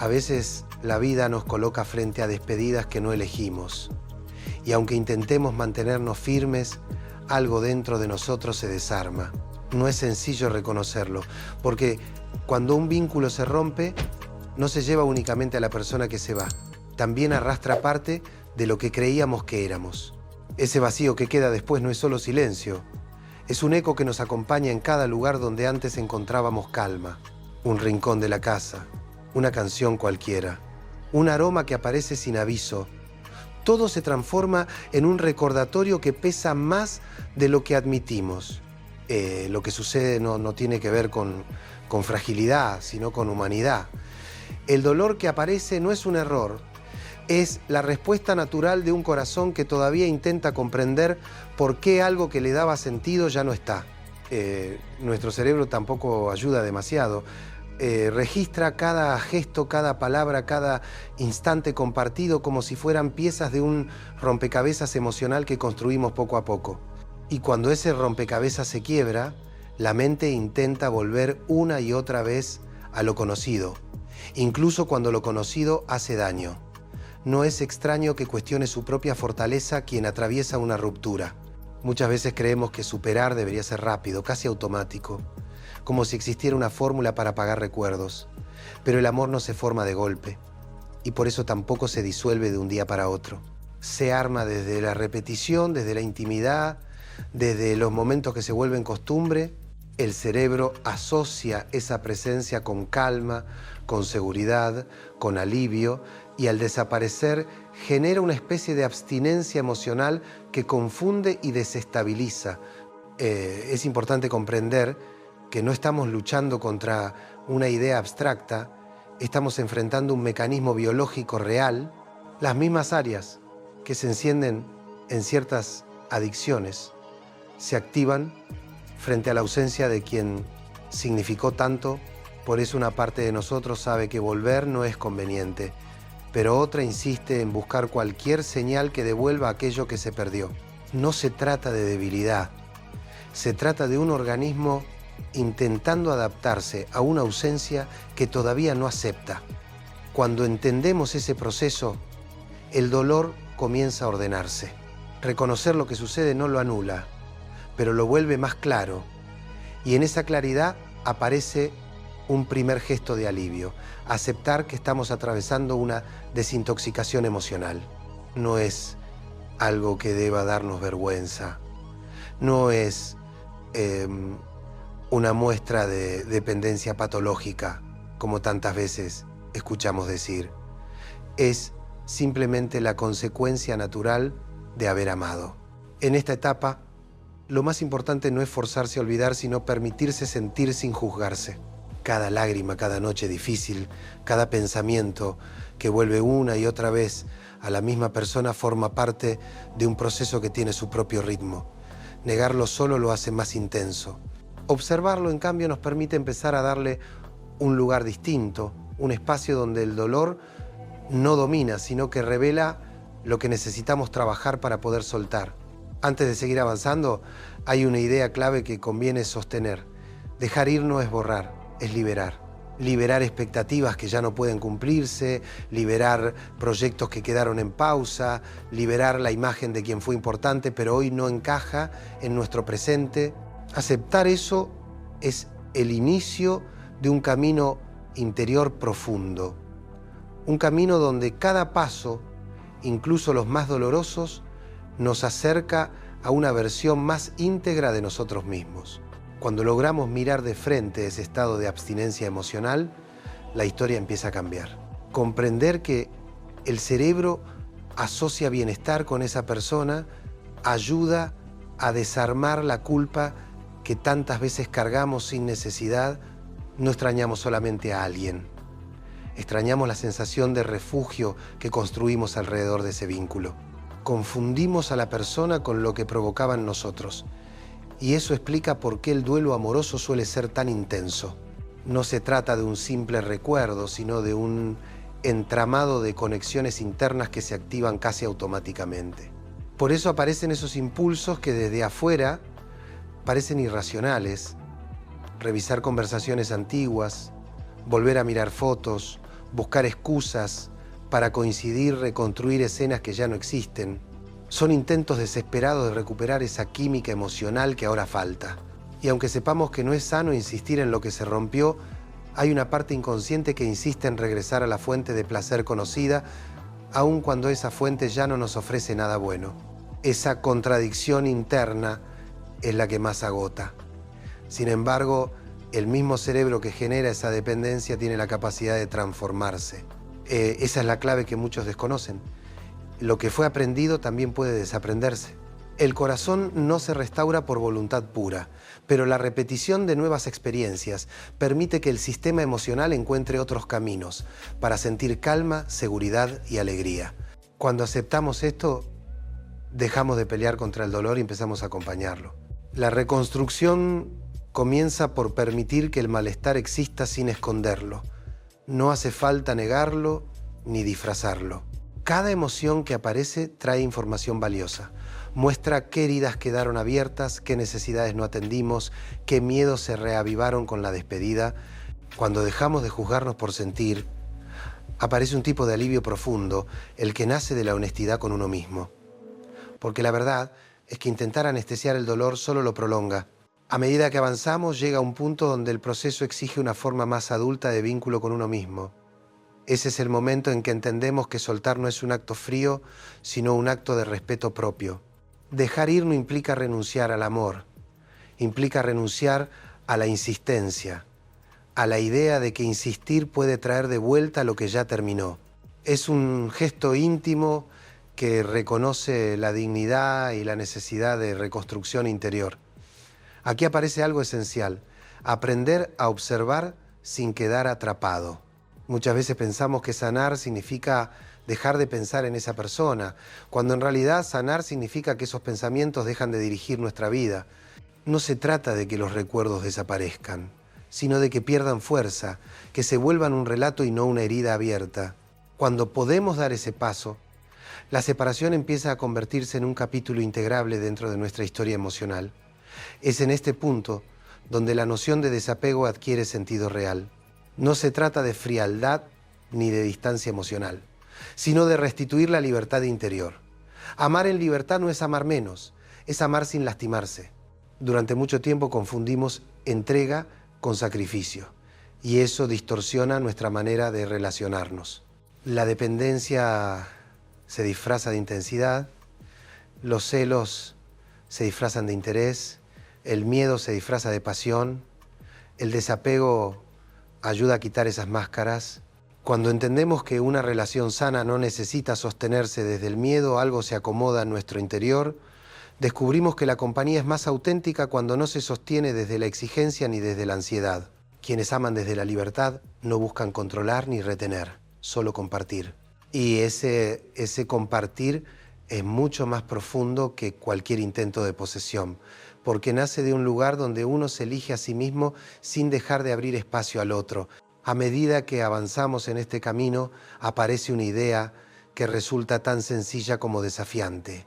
A veces la vida nos coloca frente a despedidas que no elegimos. Y aunque intentemos mantenernos firmes, algo dentro de nosotros se desarma. No es sencillo reconocerlo, porque cuando un vínculo se rompe, no se lleva únicamente a la persona que se va. También arrastra parte de lo que creíamos que éramos. Ese vacío que queda después no es solo silencio. Es un eco que nos acompaña en cada lugar donde antes encontrábamos calma. Un rincón de la casa, una canción cualquiera, un aroma que aparece sin aviso. Todo se transforma en un recordatorio que pesa más de lo que admitimos. Lo que sucede no tiene que ver con fragilidad, sino con humanidad. El dolor que aparece no es un error, es la respuesta natural de un corazón que todavía intenta comprender por qué algo que le daba sentido ya no está. Nuestro cerebro tampoco ayuda demasiado. Registra cada gesto, cada palabra, cada instante compartido como si fueran piezas de un rompecabezas emocional que construimos poco a poco. Y cuando ese rompecabezas se quiebra, la mente intenta volver una y otra vez a lo conocido, incluso cuando lo conocido hace daño. No es extraño que cuestione su propia fortaleza quien atraviesa una ruptura. Muchas veces creemos que superar debería ser rápido, casi automático, como si existiera una fórmula para apagar recuerdos. Pero el amor no se forma de golpe, y por eso tampoco se disuelve de un día para otro. Se arma desde la repetición, desde la intimidad, desde los momentos que se vuelven costumbre. El cerebro asocia esa presencia con calma, con seguridad, con alivio, y al desaparecer genera una especie de abstinencia emocional que confunde y desestabiliza. Es importante comprender que no estamos luchando contra una idea abstracta, estamos enfrentando un mecanismo biológico real. Las mismas áreas que se encienden en ciertas adicciones se activan frente a la ausencia de quien significó tanto. Por eso una parte de nosotros sabe que volver no es conveniente, pero otra insiste en buscar cualquier señal que devuelva aquello que se perdió. No se trata de debilidad, se trata de un organismo intentando adaptarse a una ausencia que todavía no acepta. Cuando entendemos ese proceso, el dolor comienza a ordenarse. Reconocer lo que sucede no lo anula, pero lo vuelve más claro. Y en esa claridad aparece un primer gesto de alivio, aceptar que estamos atravesando una desintoxicación emocional. No es algo que deba darnos vergüenza, no es una muestra de dependencia patológica, como tantas veces escuchamos decir. Es simplemente la consecuencia natural de haber amado. En esta etapa, lo más importante no es forzarse a olvidar, sino permitirse sentir sin juzgarse. Cada lágrima, cada noche difícil, cada pensamiento que vuelve una y otra vez a la misma persona forma parte de un proceso que tiene su propio ritmo. Negarlo solo lo hace más intenso. Observarlo, en cambio, nos permite empezar a darle un lugar distinto, un espacio donde el dolor no domina, sino que revela lo que necesitamos trabajar para poder soltar. Antes de seguir avanzando, hay una idea clave que conviene sostener. Dejar ir no es borrar, es liberar. Liberar expectativas que ya no pueden cumplirse, liberar proyectos que quedaron en pausa, liberar la imagen de quien fue importante pero hoy no encaja en nuestro presente. Aceptar eso es el inicio de un camino interior profundo. Un camino donde cada paso, incluso los más dolorosos, nos acerca a una versión más íntegra de nosotros mismos. Cuando logramos mirar de frente ese estado de abstinencia emocional, la historia empieza a cambiar. Comprender que el cerebro asocia bienestar con esa persona ayuda a desarmar la culpa que tantas veces cargamos sin necesidad. No extrañamos solamente a alguien, extrañamos la sensación de refugio que construimos alrededor de ese vínculo. Confundimos a la persona con lo que provocaba en nosotros. Y eso explica por qué el duelo amoroso suele ser tan intenso. No se trata de un simple recuerdo, sino de un entramado de conexiones internas que se activan casi automáticamente. Por eso aparecen esos impulsos que desde afuera parecen irracionales. Revisar conversaciones antiguas, volver a mirar fotos, buscar excusas para coincidir, reconstruir escenas que ya no existen. Son intentos desesperados de recuperar esa química emocional que ahora falta. Y aunque sepamos que no es sano insistir en lo que se rompió, hay una parte inconsciente que insiste en regresar a la fuente de placer conocida, aun cuando esa fuente ya no nos ofrece nada bueno. Esa contradicción interna es la que más agota. Sin embargo, el mismo cerebro que genera esa dependencia tiene la capacidad de transformarse. Esa es la clave que muchos desconocen. Lo que fue aprendido también puede desaprenderse. El corazón no se restaura por voluntad pura, pero la repetición de nuevas experiencias permite que el sistema emocional encuentre otros caminos para sentir calma, seguridad y alegría. Cuando aceptamos esto, dejamos de pelear contra el dolor y empezamos a acompañarlo. La reconstrucción comienza por permitir que el malestar exista sin esconderlo. No hace falta negarlo ni disfrazarlo. Cada emoción que aparece trae información valiosa. Muestra qué heridas quedaron abiertas, qué necesidades no atendimos, qué miedos se reavivaron con la despedida. Cuando dejamos de juzgarnos por sentir, aparece un tipo de alivio profundo, el que nace de la honestidad con uno mismo. Porque la verdad es que intentar anestesiar el dolor solo lo prolonga. A medida que avanzamos, llega un punto donde el proceso exige una forma más adulta de vínculo con uno mismo. Ese es el momento en que entendemos que soltar no es un acto frío, sino un acto de respeto propio. Dejar ir no implica renunciar al amor, implica renunciar a la insistencia, a la idea de que insistir puede traer de vuelta lo que ya terminó. Es un gesto íntimo que reconoce la dignidad y la necesidad de reconstrucción interior. Aquí aparece algo esencial: aprender a observar sin quedar atrapado. Muchas veces pensamos que sanar significa dejar de pensar en esa persona, cuando en realidad sanar significa que esos pensamientos dejan de dirigir nuestra vida. No se trata de que los recuerdos desaparezcan, sino de que pierdan fuerza, que se vuelvan un relato y no una herida abierta. Cuando podemos dar ese paso, la separación empieza a convertirse en un capítulo integrable dentro de nuestra historia emocional. Es en este punto donde la noción de desapego adquiere sentido real. No se trata de frialdad ni de distancia emocional, sino de restituir la libertad interior. Amar en libertad no es amar menos, es amar sin lastimarse. Durante mucho tiempo confundimos entrega con sacrificio, y eso distorsiona nuestra manera de relacionarnos. La dependencia se disfraza de intensidad, los celos se disfrazan de interés, el miedo se disfraza de pasión, el desapego ayuda a quitar esas máscaras. Cuando entendemos que una relación sana no necesita sostenerse desde el miedo, algo se acomoda en nuestro interior, descubrimos que la compañía es más auténtica cuando no se sostiene desde la exigencia ni desde la ansiedad. Quienes aman desde la libertad no buscan controlar ni retener, solo compartir. Y ese compartir es mucho más profundo que cualquier intento de posesión, porque nace de un lugar donde uno se elige a sí mismo sin dejar de abrir espacio al otro. A medida que avanzamos en este camino, aparece una idea que resulta tan sencilla como desafiante.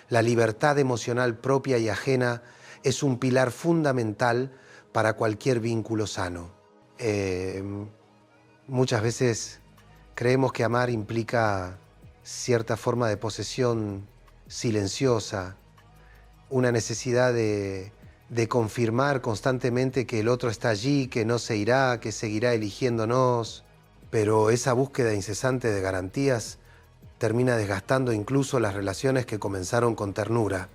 La libertad emocional propia y ajena es un pilar fundamental para cualquier vínculo sano. Muchas veces creemos que amar implica cierta forma de posesión silenciosa, una necesidad de confirmar constantemente que el otro está allí, que no se irá, que seguirá eligiéndonos. Pero esa búsqueda incesante de garantías termina desgastando incluso las relaciones que comenzaron con ternura.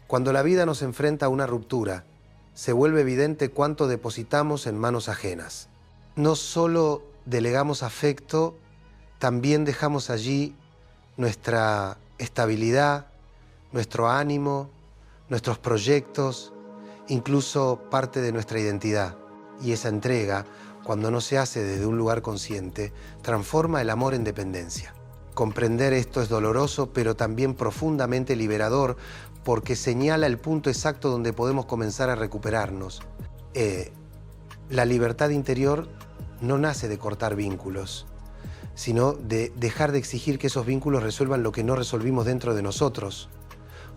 Cuando la vida nos enfrenta a una ruptura, se vuelve evidente cuánto depositamos en manos ajenas. No solo delegamos afecto, también dejamos allí nuestra estabilidad, nuestro ánimo, nuestros proyectos, incluso parte de nuestra identidad. Y esa entrega, cuando no se hace desde un lugar consciente, transforma el amor en dependencia. Comprender esto es doloroso, pero también profundamente liberador, porque señala el punto exacto donde podemos comenzar a recuperarnos. La libertad interior no nace de cortar vínculos, sino de dejar de exigir que esos vínculos resuelvan lo que no resolvimos dentro de nosotros.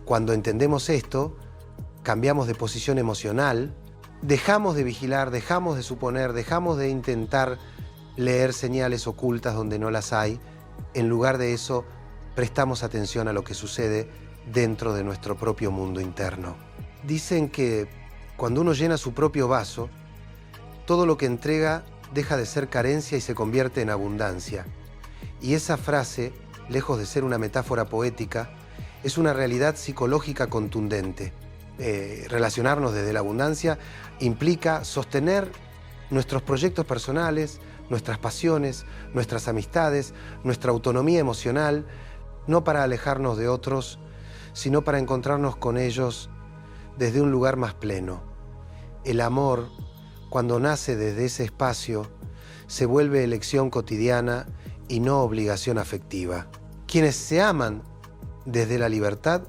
Cuando entendemos esto, cambiamos de posición emocional, dejamos de vigilar, dejamos de suponer, dejamos de intentar leer señales ocultas donde no las hay. En lugar de eso, prestamos atención a lo que sucede dentro de nuestro propio mundo interno. Dicen que cuando uno llena su propio vaso, todo lo que entrega deja de ser carencia y se convierte en abundancia. Y esa frase, lejos de ser una metáfora poética, es una realidad psicológica contundente. Relacionarnos desde la abundancia implica sostener nuestros proyectos personales, nuestras pasiones, nuestras amistades, nuestra autonomía emocional, no para alejarnos de otros, sino para encontrarnos con ellos desde un lugar más pleno. El amor, cuando nace desde ese espacio, se vuelve elección cotidiana y no obligación afectiva. Quienes se aman desde la libertad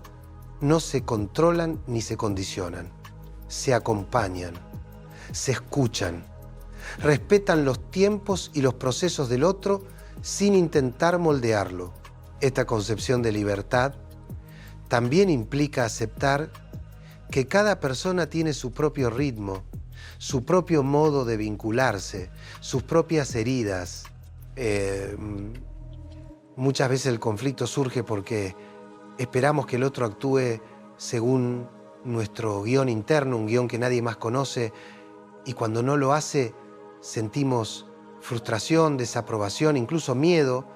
no se controlan ni se condicionan, se acompañan, se escuchan, respetan los tiempos y los procesos del otro sin intentar moldearlo. Esta concepción de libertad también implica aceptar que cada persona tiene su propio ritmo, su propio modo de vincularse, sus propias heridas. Muchas veces el conflicto surge porque esperamos que el otro actúe según nuestro guión interno, un guión que nadie más conoce, y cuando no lo hace sentimos frustración, desaprobación, incluso miedo.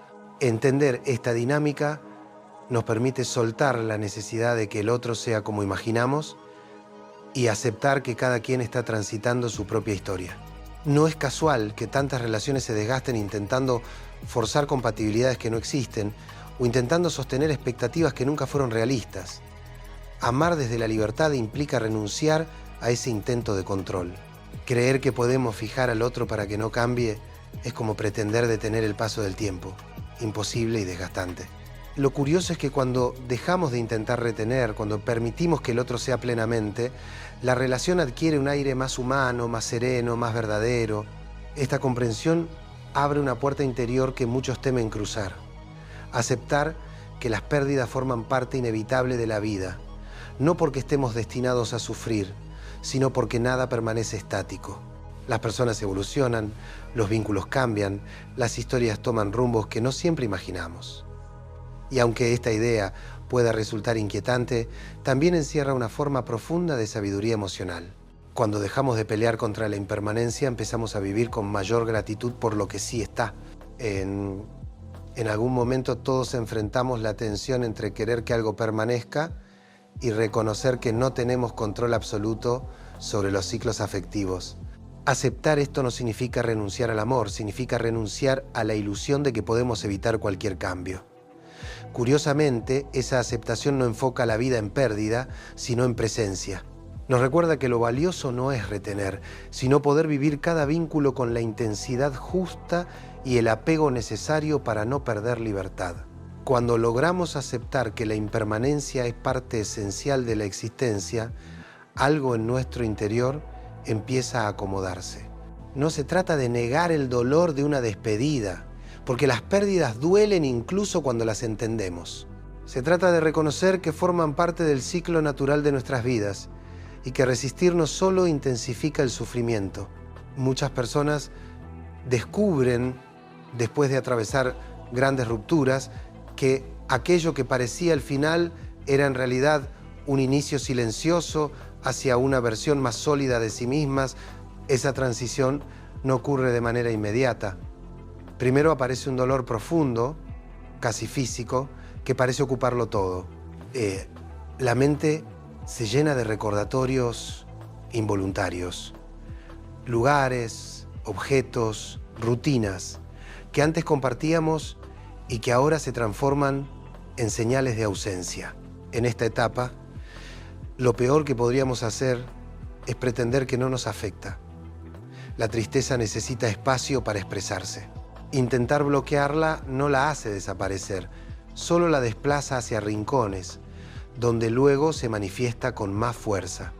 Entender esta dinámica nos permite soltar la necesidad de que el otro sea como imaginamos y aceptar que cada quien está transitando su propia historia. No es casual que tantas relaciones se desgasten intentando forzar compatibilidades que no existen o intentando sostener expectativas que nunca fueron realistas. Amar desde la libertad implica renunciar a ese intento de control. Creer que podemos fijar al otro para que no cambie es como pretender detener el paso del tiempo, imposible y desgastante. Lo curioso es que cuando dejamos de intentar retener, cuando permitimos que el otro sea plenamente, la relación adquiere un aire más humano, más sereno, más verdadero. Esta comprensión abre una puerta interior que muchos temen cruzar. Aceptar que las pérdidas forman parte inevitable de la vida, no porque estemos destinados a sufrir, sino porque nada permanece estático. Las personas evolucionan, los vínculos cambian, las historias toman rumbos que no siempre imaginamos. Y aunque esta idea pueda resultar inquietante, también encierra una forma profunda de sabiduría emocional. Cuando dejamos de pelear contra la impermanencia, empezamos a vivir con mayor gratitud por lo que sí está. En algún momento todos enfrentamos la tensión entre querer que algo permanezca y reconocer que no tenemos control absoluto sobre los ciclos afectivos. Aceptar esto no significa renunciar al amor, significa renunciar a la ilusión de que podemos evitar cualquier cambio. Curiosamente, esa aceptación no enfoca la vida en pérdida, sino en presencia. Nos recuerda que lo valioso no es retener, sino poder vivir cada vínculo con la intensidad justa y el apego necesario para no perder libertad. Cuando logramos aceptar que la impermanencia es parte esencial de la existencia, algo en nuestro interior empieza a acomodarse. No se trata de negar el dolor de una despedida, porque las pérdidas duelen incluso cuando las entendemos. Se trata de reconocer que forman parte del ciclo natural de nuestras vidas y que resistirnos solo intensifica el sufrimiento. Muchas personas descubren, después de atravesar grandes rupturas, que aquello que parecía el final era en realidad un inicio silencioso hacia una versión más sólida de sí mismas. Esa transición no ocurre de manera inmediata. Primero aparece un dolor profundo, casi físico, que parece ocuparlo todo. La mente se llena de recordatorios involuntarios, lugares, objetos, rutinas que antes compartíamos y que ahora se transforman en señales de ausencia. En esta etapa, lo peor que podríamos hacer es pretender que no nos afecta. La tristeza necesita espacio para expresarse. Intentar bloquearla no la hace desaparecer, solo la desplaza hacia rincones, donde luego se manifiesta con más fuerza.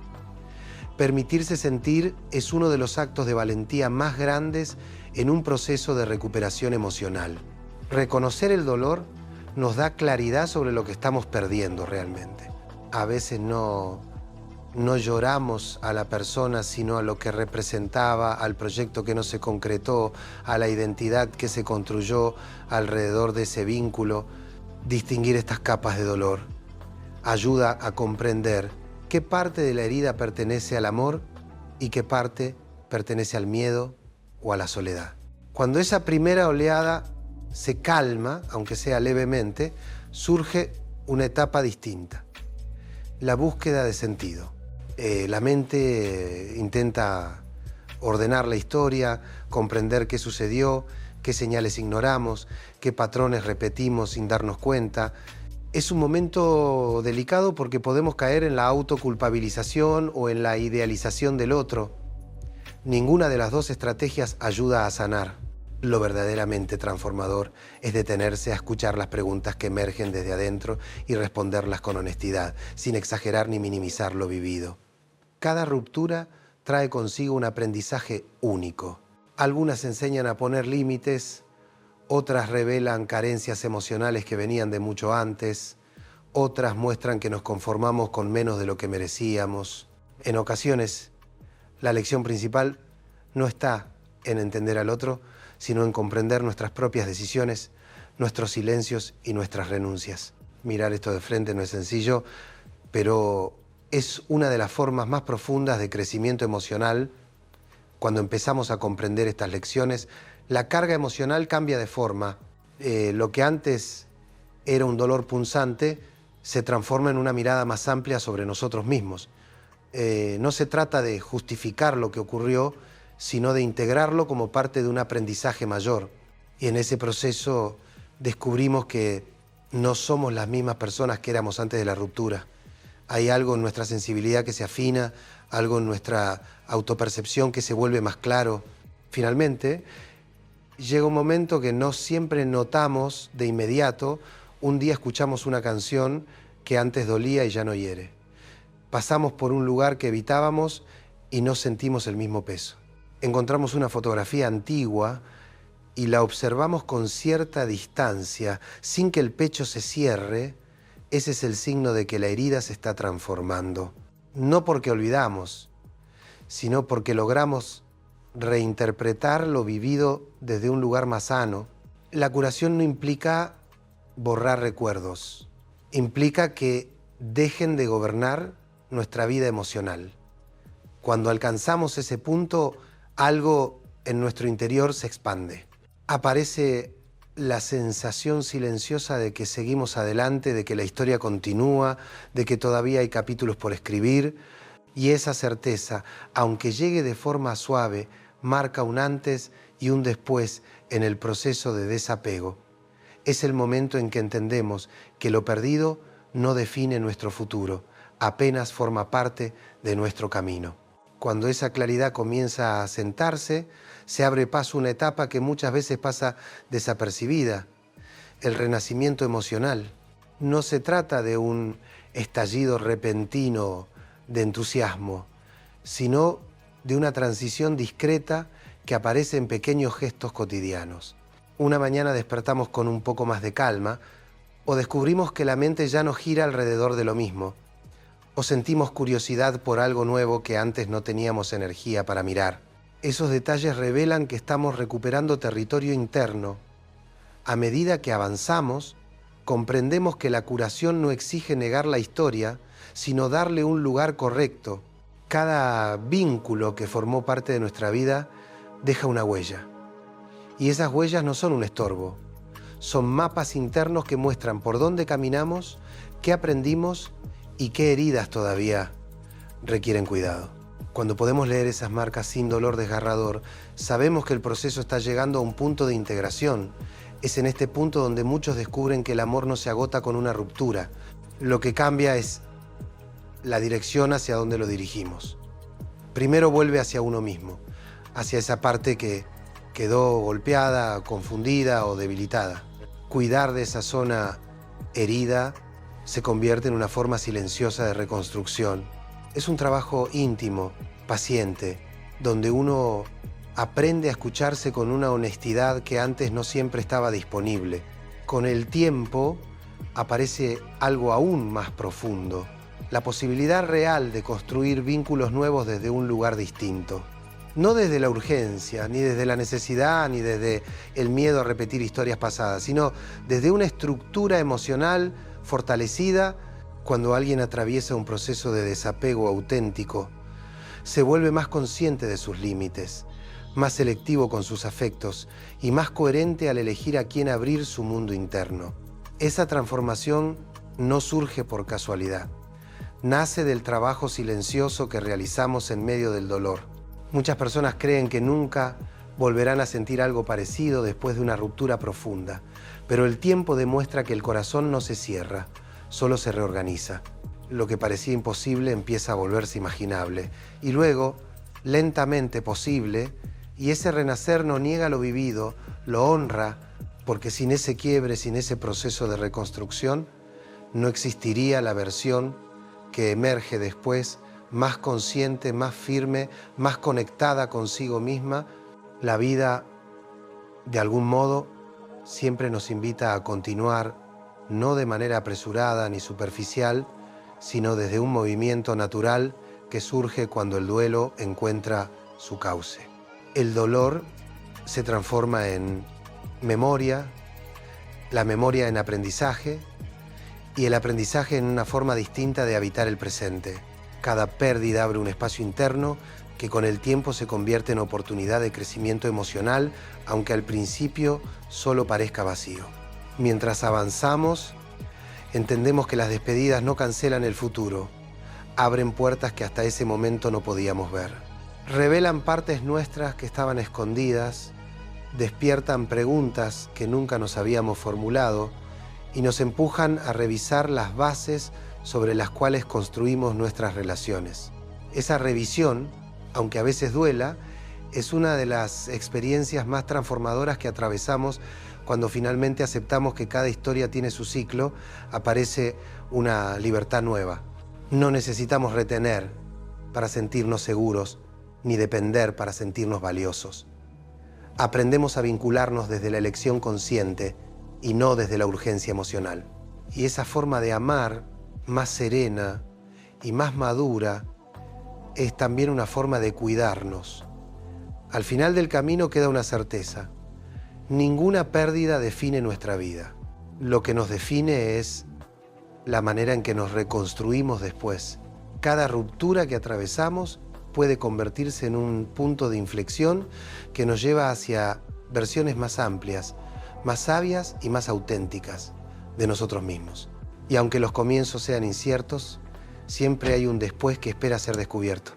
Permitirse sentir es uno de los actos de valentía más grandes en un proceso de recuperación emocional. Reconocer el dolor nos da claridad sobre lo que estamos perdiendo realmente. A veces no No lloramos a la persona, sino a lo que representaba, al proyecto que no se concretó, a la identidad que se construyó alrededor de ese vínculo. Distinguir estas capas de dolor ayuda a comprender qué parte de la herida pertenece al amor y qué parte pertenece al miedo o a la soledad. Cuando esa primera oleada se calma, aunque sea levemente, surge una etapa distinta: la búsqueda de sentido. La mente intenta ordenar la historia, comprender qué sucedió, qué señales ignoramos, qué patrones repetimos sin darnos cuenta. Es un momento delicado porque podemos caer en la autoculpabilización o en la idealización del otro. Ninguna de las dos estrategias ayuda a sanar. Lo verdaderamente transformador es detenerse a escuchar las preguntas que emergen desde adentro y responderlas con honestidad, sin exagerar ni minimizar lo vivido. Cada ruptura trae consigo un aprendizaje único. Algunas enseñan a poner límites, otras revelan carencias emocionales que venían de mucho antes, otras muestran que nos conformamos con menos de lo que merecíamos. En ocasiones, la lección principal no está en entender al otro, sino en comprender nuestras propias decisiones, nuestros silencios y nuestras renuncias. Mirar esto de frente no es sencillo, pero es una de las formas más profundas de crecimiento emocional. Cuando empezamos a comprender estas lecciones, la carga emocional cambia de forma. Lo que antes era un dolor punzante se transforma en una mirada más amplia sobre nosotros mismos. No se trata de justificar lo que ocurrió, sino de integrarlo como parte de un aprendizaje mayor. Y en ese proceso descubrimos que no somos las mismas personas que éramos antes de la ruptura. Hay algo en nuestra sensibilidad que se afina, algo en nuestra autopercepción que se vuelve más claro. Finalmente, llega un momento que no siempre notamos de inmediato. Un día escuchamos una canción que antes dolía y ya no hiere. Pasamos por un lugar que evitábamos y no sentimos el mismo peso. Encontramos una fotografía antigua y la observamos con cierta distancia, sin que el pecho se cierre. Ese es el signo de que la herida se está transformando. No porque olvidamos, sino porque logramos reinterpretar lo vivido desde un lugar más sano. La curación no implica borrar recuerdos, implica que dejen de gobernar nuestra vida emocional. Cuando alcanzamos ese punto, algo en nuestro interior se expande. Aparece la sensación silenciosa de que seguimos adelante, de que la historia continúa, de que todavía hay capítulos por escribir. Y esa certeza, aunque llegue de forma suave, marca un antes y un después en el proceso de desapego. Es el momento en que entendemos que lo perdido no define nuestro futuro, apenas forma parte de nuestro camino. Cuando esa claridad comienza a asentarse, se abre paso a una etapa que muchas veces pasa desapercibida: el renacimiento emocional. No se trata de un estallido repentino de entusiasmo, sino de una transición discreta que aparece en pequeños gestos cotidianos. Una mañana despertamos con un poco más de calma, o descubrimos que la mente ya no gira alrededor de lo mismo, o sentimos curiosidad por algo nuevo que antes no teníamos energía para mirar. Esos detalles revelan que estamos recuperando territorio interno. A medida que avanzamos, comprendemos que la curación no exige negar la historia, sino darle un lugar correcto. Cada vínculo que formó parte de nuestra vida deja una huella. Y esas huellas no son un estorbo, son mapas internos que muestran por dónde caminamos, qué aprendimos y qué heridas todavía requieren cuidado. Cuando podemos leer esas marcas sin dolor desgarrador, sabemos que el proceso está llegando a un punto de integración. Es en este punto donde muchos descubren que el amor no se agota con una ruptura. Lo que cambia es la dirección hacia donde lo dirigimos. Primero vuelve hacia uno mismo, hacia esa parte que quedó golpeada, confundida o debilitada. Cuidar de esa zona herida se convierte en una forma silenciosa de reconstrucción. Es un trabajo íntimo, paciente, donde uno aprende a escucharse con una honestidad que antes no siempre estaba disponible. Con el tiempo aparece algo aún más profundo, la posibilidad real de construir vínculos nuevos desde un lugar distinto. No desde la urgencia, ni desde la necesidad, ni desde el miedo a repetir historias pasadas, sino desde una estructura emocional fortalecida. Cuando alguien atraviesa un proceso de desapego auténtico, se vuelve más consciente de sus límites, más selectivo con sus afectos y más coherente al elegir a quién abrir su mundo interno. Esa transformación no surge por casualidad. Nace del trabajo silencioso que realizamos en medio del dolor. Muchas personas creen que nunca volverán a sentir algo parecido después de una ruptura profunda, pero el tiempo demuestra que el corazón no se cierra, solo se reorganiza. Lo que parecía imposible empieza a volverse imaginable y luego, lentamente posible, y ese renacer no niega lo vivido, lo honra, porque sin ese quiebre, sin ese proceso de reconstrucción, no existiría la versión que emerge después, más consciente, más firme, más conectada consigo misma. La vida, de algún modo, siempre nos invita a continuar, no de manera apresurada ni superficial, sino desde un movimiento natural que surge cuando el duelo encuentra su cauce. El dolor se transforma en memoria, la memoria en aprendizaje y el aprendizaje en una forma distinta de habitar el presente. Cada pérdida abre un espacio interno que con el tiempo se convierte en oportunidad de crecimiento emocional, aunque al principio solo parezca vacío. Mientras avanzamos, entendemos que las despedidas no cancelan el futuro, abren puertas que hasta ese momento no podíamos ver. Revelan partes nuestras que estaban escondidas, despiertan preguntas que nunca nos habíamos formulado y nos empujan a revisar las bases sobre las cuales construimos nuestras relaciones. Esa revisión, aunque a veces duela, es una de las experiencias más transformadoras que atravesamos cuando finalmente aceptamos que cada historia tiene su ciclo, aparece una libertad nueva. No necesitamos retener para sentirnos seguros, ni depender para sentirnos valiosos. Aprendemos a vincularnos desde la elección consciente y no desde la urgencia emocional. Y esa forma de amar, más serena y más madura, es también una forma de cuidarnos. Al final del camino queda una certeza. Ninguna pérdida define nuestra vida. Lo que nos define es la manera en que nos reconstruimos después. Cada ruptura que atravesamos puede convertirse en un punto de inflexión que nos lleva hacia versiones más amplias, más sabias y más auténticas de nosotros mismos. Y aunque los comienzos sean inciertos, siempre hay un después que espera ser descubierto.